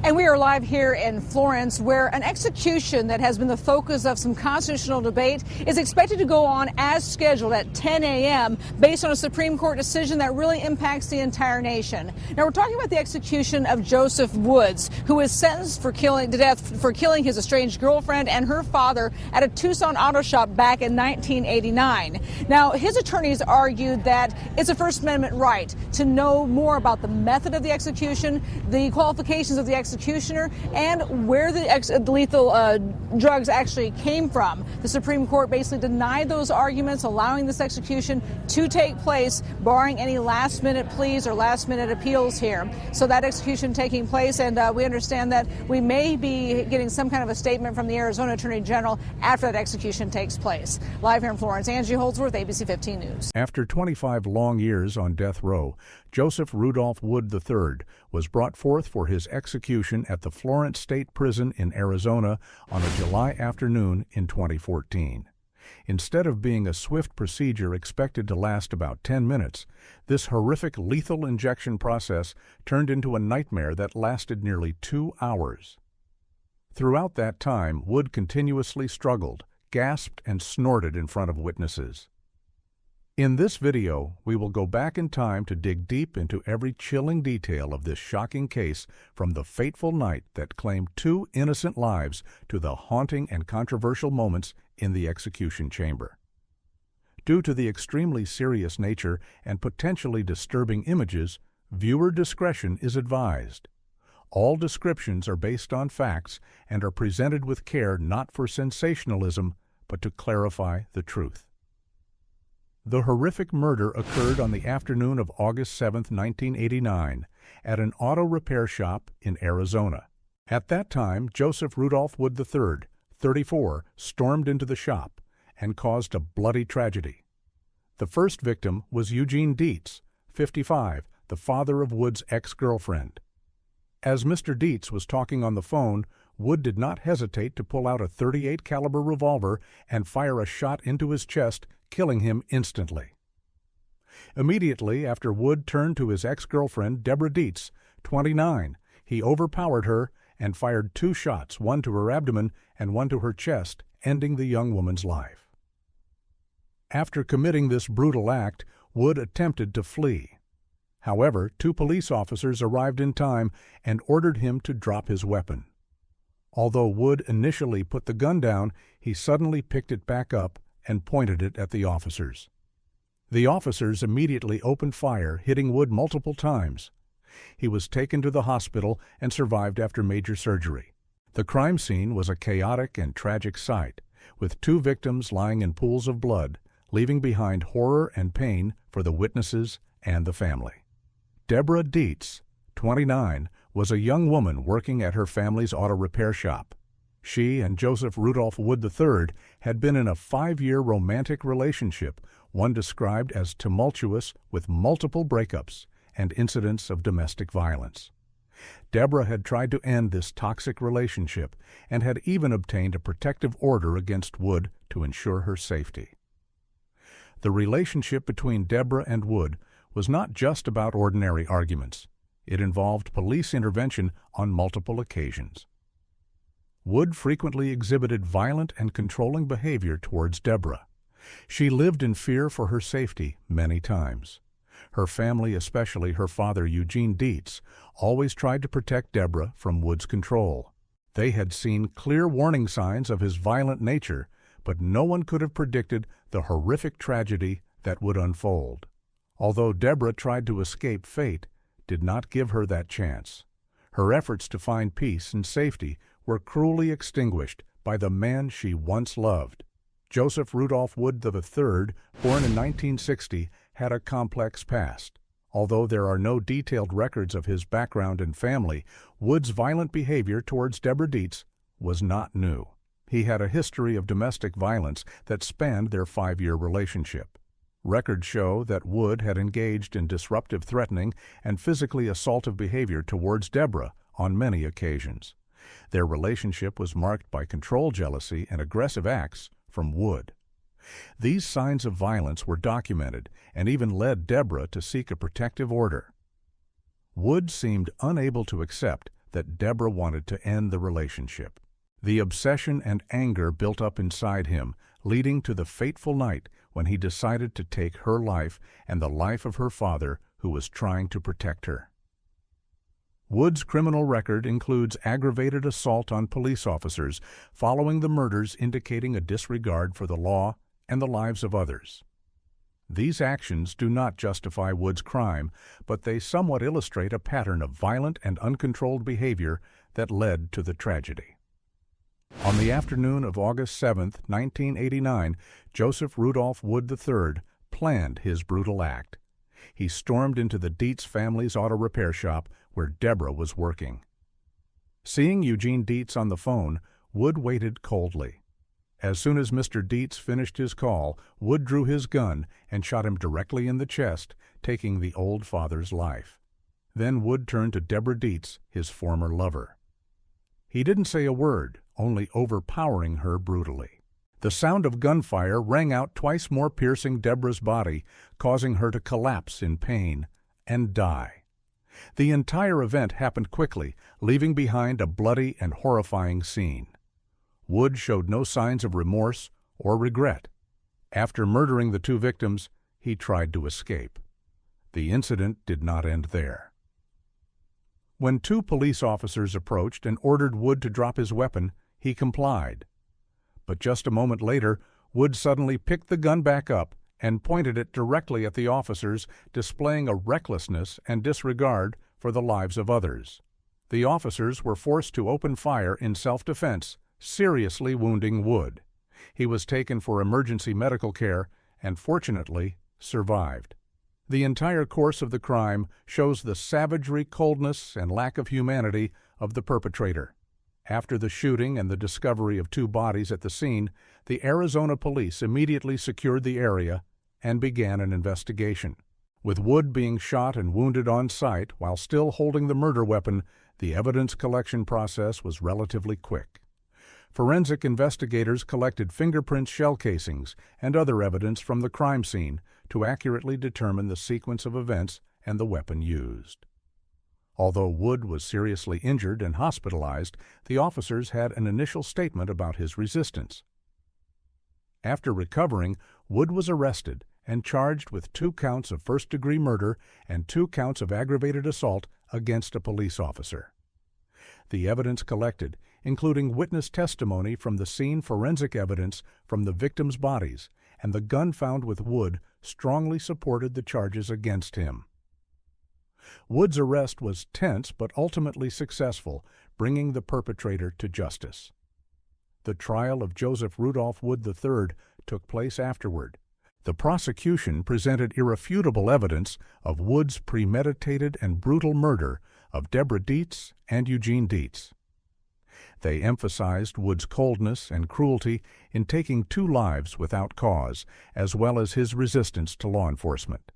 And we are live here in Florence, where an execution that has been the focus of some constitutional debate is expected to go on as scheduled at 10 a.m. based on a Supreme Court decision that really impacts the entire nation. Now, we're talking about the execution of Joseph Woods, who was sentenced to death for killing his estranged girlfriend and her father at a Tucson auto shop back in 1989. Now, his attorneys argued that it's a First Amendment right to know more about the method of the execution, the qualifications of the executioner, and where the lethal drugs actually came from. The Supreme Court basically denied those arguments, allowing this execution to take place, barring any last-minute pleas or last-minute appeals here. So that execution taking place, and we understand that we may be getting some kind of a statement from the Arizona Attorney General after that execution takes place. Live here in Florence, Angie Holdsworth, ABC 15 News. After 25 long years on death row, Joseph Rudolph Wood III was brought forth for his execution at the Florence State Prison in Arizona on a July afternoon in 2014. Instead of being a swift procedure expected to last about 10 minutes, this horrific lethal injection process turned into a nightmare that lasted nearly 2 hours. Throughout that time, Wood continuously struggled, gasped, and snorted in front of witnesses. In this video, we will go back in time to dig deep into every chilling detail of this shocking case, from the fateful night that claimed 2 innocent lives to the haunting and controversial moments in the execution chamber. Due to the extremely serious nature and potentially disturbing images, viewer discretion is advised. All descriptions are based on facts and are presented with care, not for sensationalism, but to clarify the truth. The horrific murder occurred on the afternoon of August 7, 1989, at an auto repair shop in Arizona. At that time, Joseph Rudolph Wood III, 34, stormed into the shop and caused a bloody tragedy. The first victim was Eugene Dietz, 55, the father of Wood's ex-girlfriend. As Mr. Dietz was talking on the phone, Wood did not hesitate to pull out a .38 caliber revolver and fire a shot into his chest, killing him instantly. Immediately after Wood turned to his ex-girlfriend, Deborah Dietz, 29, he overpowered her and fired 2 shots, one to her abdomen and one to her chest, ending the young woman's life. After committing this brutal act, Wood attempted to flee. However, 2 police officers arrived in time and ordered him to drop his weapon. Although Wood initially put the gun down, he suddenly picked it back up and pointed it at the officers. The officers immediately opened fire, hitting Wood multiple times. He was taken to the hospital and survived after major surgery. The crime scene was a chaotic and tragic sight, with 2 victims lying in pools of blood, leaving behind horror and pain for the witnesses and the family. Deborah Dietz, 29, was a young woman working at her family's auto repair shop. She and Joseph Rudolph Wood III had been in a 5-year romantic relationship, one described as tumultuous, with multiple breakups and incidents of domestic violence. Deborah had tried to end this toxic relationship and had even obtained a protective order against Wood to ensure her safety. The relationship between Deborah and Wood was not just about ordinary arguments. It involved police intervention on multiple occasions. Wood frequently exhibited violent and controlling behavior towards Deborah. She lived in fear for her safety many times. Her family, especially her father Eugene Dietz, always tried to protect Deborah from Wood's control. They had seen clear warning signs of his violent nature, but no one could have predicted the horrific tragedy that would unfold. Although Deborah tried to escape fate, did not give her that chance. Her efforts to find peace and safety were cruelly extinguished by the man she once loved. Joseph Rudolph Wood III, born in 1960, had a complex past. Although there are no detailed records of his background and family, Wood's violent behavior towards Deborah Dietz was not new. He had a history of domestic violence that spanned their 5-year relationship. Records show that Wood had engaged in disruptive, threatening, and physically assaultive behavior towards Deborah on many occasions. Their relationship was marked by control jealousy and aggressive acts from Wood. These signs of violence were documented and even led Deborah to seek a protective order. Wood seemed unable to accept that Deborah wanted to end the relationship. The obsession and anger built up inside him, leading to the fateful night when he decided to take her life and the life of her father, who was trying to protect her. Wood's criminal record includes aggravated assault on police officers following the murders, indicating a disregard for the law and the lives of others. These actions do not justify Wood's crime, but they somewhat illustrate a pattern of violent and uncontrolled behavior that led to the tragedy. On the afternoon of August 7, 1989, Joseph Rudolph Wood III planned his brutal act. He stormed into the Dietz family's auto repair shop where Deborah was working. Seeing Eugene Dietz on the phone, Wood waited coldly. As soon as Mr. Dietz finished his call, Wood drew his gun and shot him directly in the chest, taking the old father's life. Then Wood turned to Deborah Dietz, his former lover. He didn't say a word, only overpowering her brutally. The sound of gunfire rang out twice more, piercing Deborah's body, causing her to collapse in pain and die. The entire event happened quickly, leaving behind a bloody and horrifying scene. Wood showed no signs of remorse or regret. After murdering the two victims, he tried to escape. The incident did not end there. When two police officers approached and ordered Wood to drop his weapon, he complied. But just a moment later, Wood suddenly picked the gun back up and pointed it directly at the officers, displaying a recklessness and disregard for the lives of others. The officers were forced to open fire in self-defense, seriously wounding Wood. He was taken for emergency medical care and fortunately survived. The entire course of the crime shows the savagery, coldness, and lack of humanity of the perpetrator. After the shooting and the discovery of two bodies at the scene, the Arizona police immediately secured the area and began an investigation. With Wood being shot and wounded on site while still holding the murder weapon, the evidence collection process was relatively quick. Forensic investigators collected fingerprints, shell casings, and other evidence from the crime scene to accurately determine the sequence of events and the weapon used. Although Wood was seriously injured and hospitalized, the officers had an initial statement about his resistance. After recovering, Wood was arrested and charged with 2 counts of first-degree murder and 2 counts of aggravated assault against a police officer. The evidence collected, including witness testimony from the scene, forensic evidence from the victims' bodies, and the gun found with Wood, strongly supported the charges against him. Wood's arrest was tense but ultimately successful, bringing the perpetrator to justice. The trial of Joseph Rudolph Wood III took place afterward. The prosecution presented irrefutable evidence of Wood's premeditated and brutal murder of Deborah Dietz and Eugene Dietz. They emphasized Wood's coldness and cruelty in taking 2 lives without cause, as well as his resistance to law enforcement.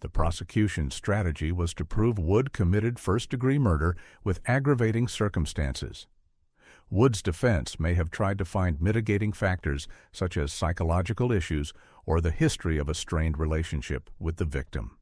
The prosecution's strategy was to prove Wood committed first-degree murder with aggravating circumstances. Wood's defense may have tried to find mitigating factors such as psychological issues or the history of a strained relationship with the victim.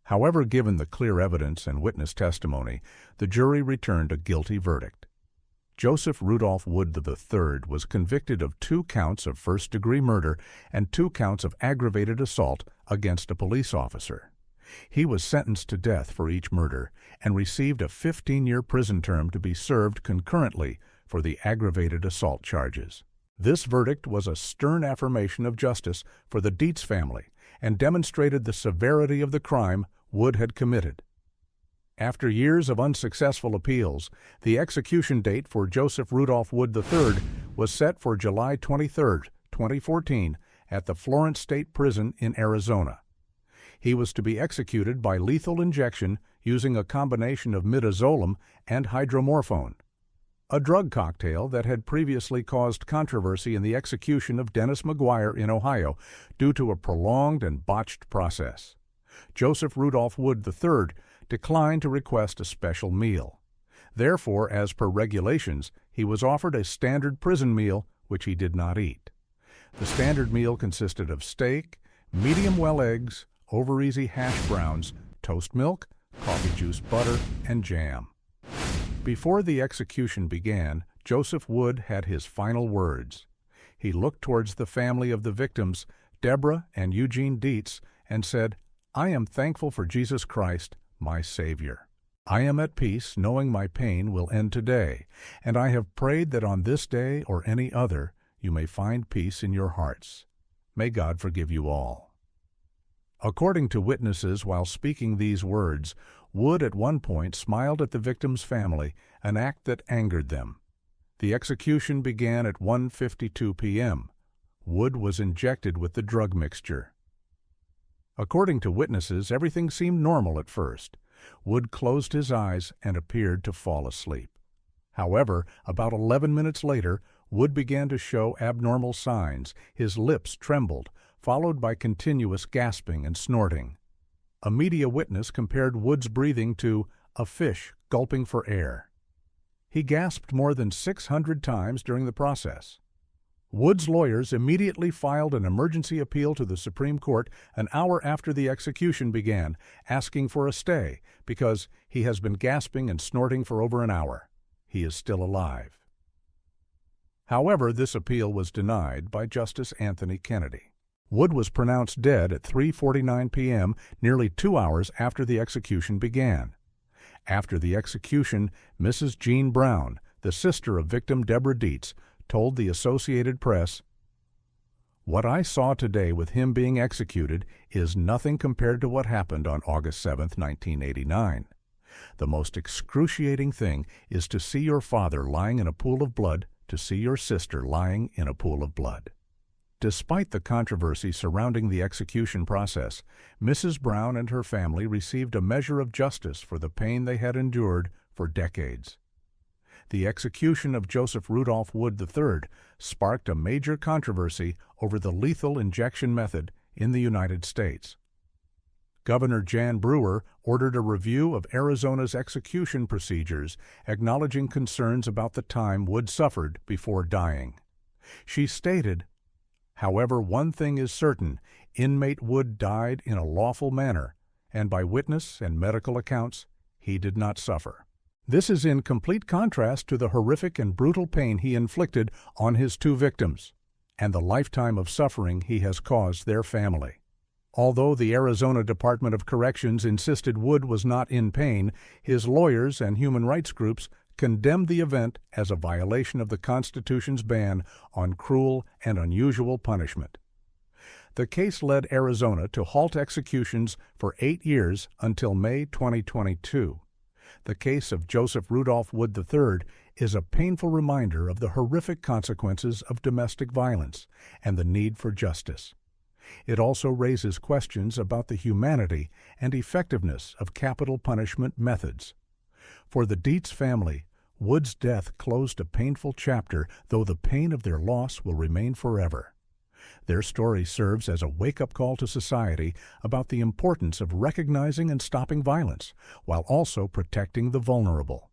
However, given the clear evidence and witness testimony, the jury returned a guilty verdict. Joseph Rudolph Wood III was convicted of 2 counts of first-degree murder and 2 counts of aggravated assault against a police officer. He was sentenced to death for each murder and received a 15-year prison term to be served concurrently for the aggravated assault charges. This verdict was a stern affirmation of justice for the Dietz family and demonstrated the severity of the crime Wood had committed. After years of unsuccessful appeals, the execution date for Joseph Rudolph Wood III was set for July 23, 2014, at the Florence State Prison in Arizona. He was to be executed by lethal injection using a combination of midazolam and hydromorphone, a drug cocktail that had previously caused controversy in the execution of Dennis McGuire in Ohio due to a prolonged and botched process. Joseph Rudolph Wood III declined to request a special meal. Therefore, as per regulations, he was offered a standard prison meal, which he did not eat. The standard meal consisted of steak, medium-well eggs, over-easy hash browns, toast milk, coffee juice butter, and jam. Before the execution began, Joseph Wood had his final words. He looked towards the family of the victims, Deborah and Eugene Dietz, and said, "I am thankful for Jesus Christ, my Savior. I am at peace, knowing my pain will end today, and I have prayed that on this day or any other you may find peace in your hearts. May God forgive you all." According to witnesses, while speaking these words, Wood at one point smiled at the victim's family, an act that angered them. The execution began at 1:52 p.m. Wood was injected with the drug mixture. According to witnesses, everything seemed normal at first. Wood closed his eyes and appeared to fall asleep. However, about 11 minutes later, Wood began to show abnormal signs. His lips trembled, followed by continuous gasping and snorting. A media witness compared Wood's breathing to a fish gulping for air. He gasped more than 600 times during the process. Wood's lawyers immediately filed an emergency appeal to the Supreme Court an hour after the execution began, asking for a stay because he has been gasping and snorting for over an hour. He is still alive. However, this appeal was denied by Justice Anthony Kennedy. Wood was pronounced dead at 3:49 p.m., nearly 2 hours after the execution began. After the execution, Mrs. Jean Brown, the sister of victim Deborah Dietz, told the Associated Press, "What I saw today with him being executed is nothing compared to what happened on August 7, 1989. The most excruciating thing is to see your father lying in a pool of blood, to see your sister lying in a pool of blood." Despite the controversy surrounding the execution process, Mrs. Brown and her family received a measure of justice for the pain they had endured for decades. The execution of Joseph Rudolph Wood III sparked a major controversy over the lethal injection method in the United States. Governor Jan Brewer ordered a review of Arizona's execution procedures, acknowledging concerns about the time Wood suffered before dying. She stated, "However, one thing is certain, inmate Wood died in a lawful manner, and by witness and medical accounts, he did not suffer. This is in complete contrast to the horrific and brutal pain he inflicted on his two victims, and the lifetime of suffering he has caused their family." Although the Arizona Department of Corrections insisted Wood was not in pain, his lawyers and human rights groups condemned the event as a violation of the Constitution's ban on cruel and unusual punishment. The case led Arizona to halt executions for 8 years until May 2022. The case of Joseph Rudolph Wood III is a painful reminder of the horrific consequences of domestic violence and the need for justice. It also raises questions about the humanity and effectiveness of capital punishment methods. For the Dietz family, Wood's death closed a painful chapter, though the pain of their loss will remain forever. Their story serves as a wake-up call to society about the importance of recognizing and stopping violence, while also protecting the vulnerable.